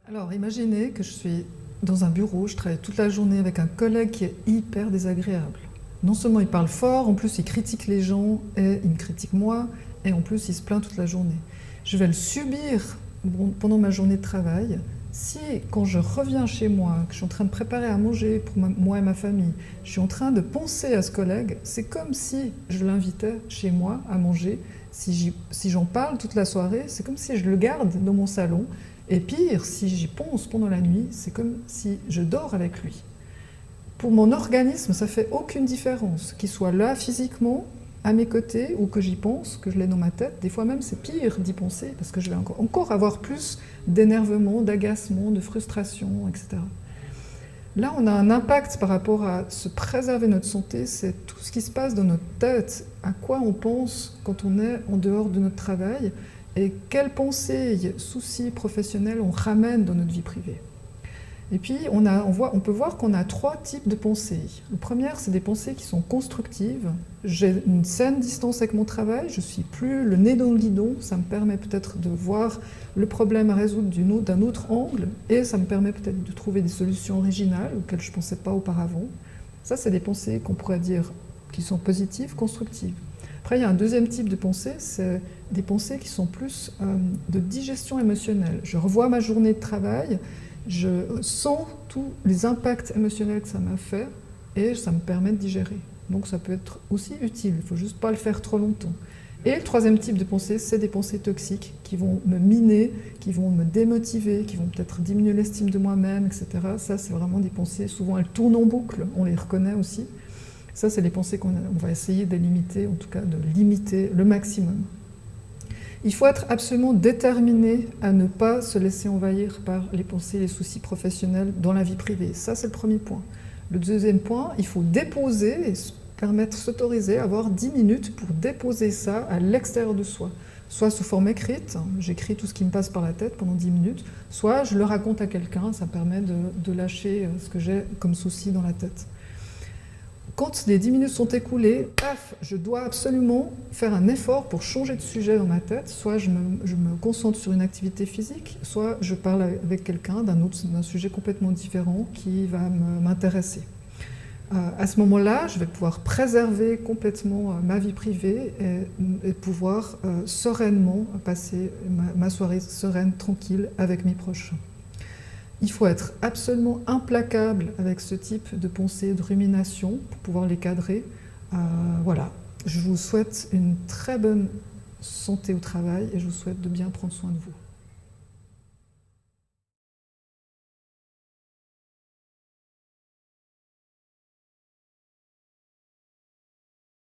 Alors, imaginez que je suis dans un bureau, je travaille toute la journée avec un collègue qui est hyper désagréable. Non seulement il parle fort, en plus il critique les gens et il me critique moi, et en plus il se plaint toute la journée. Je vais le subir pendant ma journée de travail. Si, quand je reviens chez moi, que je suis en train de préparer à manger pour moi et ma famille, je suis en train de penser à ce collègue, c'est comme si je l'invitais chez moi à manger. Si j'en parle toute la soirée, c'est comme si je le garde dans mon salon. Et pire, si j'y pense pendant la nuit, c'est comme si je dors avec lui. Pour mon organisme, ça fait aucune différence, qu'il soit là physiquement, à mes côtés, ou que j'y pense, que je l'ai dans ma tête. Des fois même, c'est pire d'y penser, parce que je vais encore avoir plus d'énervement, d'agacement, de frustration, etc. Là, on a un impact par rapport à se préserver notre santé, c'est tout ce qui se passe dans notre tête, à quoi on pense quand on est en dehors de notre travail, et quelles pensées, soucis professionnels on ramène dans notre vie privée. Et puis, on peut voir qu'on a 3 types de pensées. Le premier, c'est des pensées qui sont constructives. J'ai une saine distance avec mon travail, je ne suis plus le nez dans le guidon, ça me permet peut-être de voir le problème à résoudre d'un autre angle, et ça me permet peut-être de trouver des solutions originales auxquelles je ne pensais pas auparavant. Ça, c'est des pensées qu'on pourrait dire qui sont positives, constructives. Après, il y a un deuxième type de pensée, c'est des pensées qui sont plus de digestion émotionnelle. Je revois ma journée de travail, je sens tous les impacts émotionnels que ça m'a fait et ça me permet de digérer. Donc ça peut être aussi utile, il ne faut juste pas le faire trop longtemps. Et le troisième type de pensée, c'est des pensées toxiques qui vont me miner, qui vont me démotiver, qui vont peut-être diminuer l'estime de moi-même, etc. Ça, c'est vraiment des pensées, souvent elles tournent en boucle, on les reconnaît aussi. Ça, c'est les pensées qu'on va essayer de limiter, en tout cas de limiter le maximum. Il faut être absolument déterminé à ne pas se laisser envahir par les pensées et les soucis professionnels dans la vie privée. Ça, c'est le premier point. Le deuxième point, il faut déposer et se permettre, s'autoriser à avoir 10 minutes pour déposer ça à l'extérieur de soi. Soit sous forme écrite, j'écris tout ce qui me passe par la tête pendant 10 minutes, soit je le raconte à quelqu'un, ça permet de lâcher ce que j'ai comme souci dans la tête. Quand les 10 minutes sont écoulées, paf, je dois absolument faire un effort pour changer de sujet dans ma tête. Soit je me concentre sur une activité physique, soit je parle avec quelqu'un d'un sujet complètement différent qui va m'intéresser. À ce moment-là, je vais pouvoir préserver complètement ma vie privée et pouvoir sereinement passer ma soirée sereine, tranquille avec mes proches. Il faut être absolument implacable avec ce type de pensée, de rumination, pour pouvoir les cadrer. Voilà. Je vous souhaite une très bonne santé au travail et je vous souhaite de bien prendre soin de vous.